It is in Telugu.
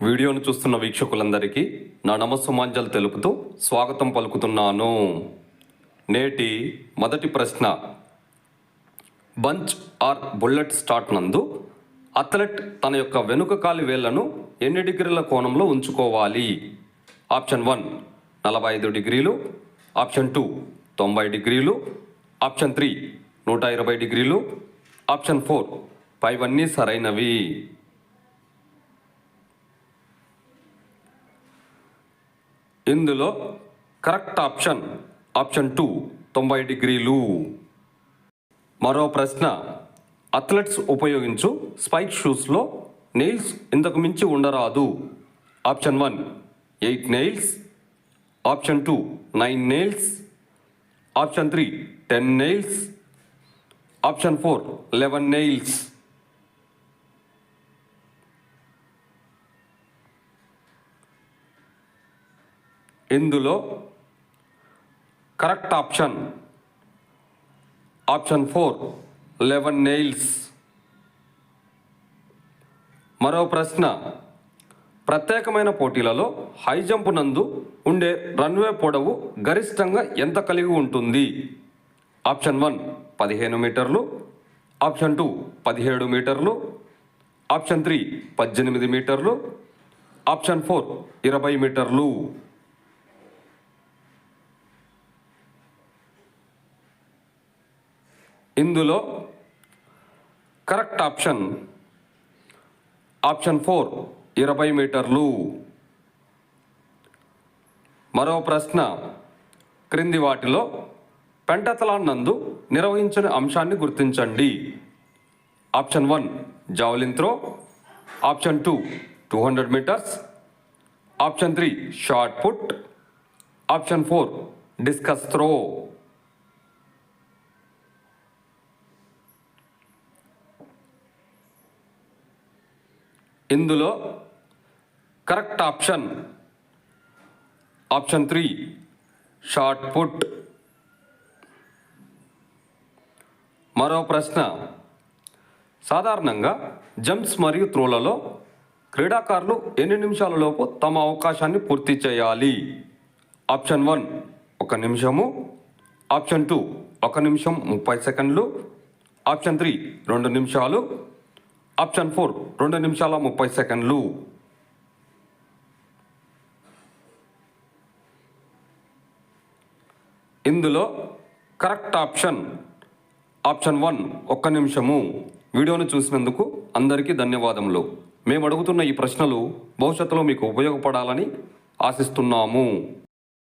వీడియోను చూస్తున్న వీక్షకులందరికీ నా నమస్సుమాంజలు తెలుపుతూ స్వాగతం పలుకుతున్నాను. నేటి మొదటి ప్రశ్న, బంచ్ ఆర్ బుల్లెట్ స్టార్ట్ నందు అథ్లెట్ తన యొక్క వెనుక కాలి వేళ్లను ఎన్ని డిగ్రీల కోణంలో ఉంచుకోవాలి? ఆప్షన్ 1 45 డిగ్రీలు, ఆప్షన్ 2 90 డిగ్రీలు, ఆప్షన్ 3 120 డిగ్రీలు, ఆప్షన్ 4 పైవన్నీ సరైనవి. ఇందులో కరెక్ట్ ఆప్షన్ 2 90 డిగ్రీలు. మరో ప్రశ్న, అథ్లెట్స్ ఉపయోగించు స్పైక్ షూస్లో నెయిల్స్ ఇంతకు మించి ఉండరాదు. Option 1 8 nails, option 2 9 nails, option 3 10 nails, option 4 11 nails. ఇందులో కరెక్ట్ ఆప్షన్ 4 11 నెయిల్స్. మరో ప్రశ్న, ప్రత్యేకమైన పోటీలలో హై జంప్ నందు ఉండే రన్వే పొడవు గరిష్టంగా ఎంత కలిగి ఉంటుంది? ఆప్షన్ 1 15 మీటర్లు, ఆప్షన్ 2 17 మీటర్లు, ఆప్షన్ 3 18 మీటర్లు, ఆప్షన్ 4 20 మీటర్లు. ఇందులో కరెక్ట్ ఆప్షన్ 4 20 మీటర్లు. మరో ప్రశ్న, క్రింది వాటిలో పెంటథలాన్ నందు నిర్వహించిన అంశాన్ని గుర్తించండి. Option 1 javelin throw, option 2 200 metres, option 3 shot put, option 4 discus throw. ఇందులో కరెక్ట్ ఆప్షన్ 3 షార్ట్ పుట్. మరో ప్రశ్న, సాధారణంగా జంప్స్ మరియు త్రోలలో క్రీడాకారులు ఎన్ని నిమిషాలలోపు తమ అవకాశాన్ని పూర్తి చేయాలి? ఆప్షన్ 1 1 నిమిషము, ఆప్షన్ 2 1 నిమిషం 30 సెకండ్లు, ఆప్షన్ 3 2 నిమిషాలు, ఆప్షన్ 4 2 నిమిషాల 30 సెకండ్లు. ఇందులో కరెక్ట్ ఆప్షన్ 1 1 నిమిషము. వీడియోను చూసినందుకు అందరికీ ధన్యవాదములు. మేము అడుగుతున్న ఈ ప్రశ్నలు భవిష్యత్తులో మీకు ఉపయోగపడాలని ఆశిస్తున్నాము.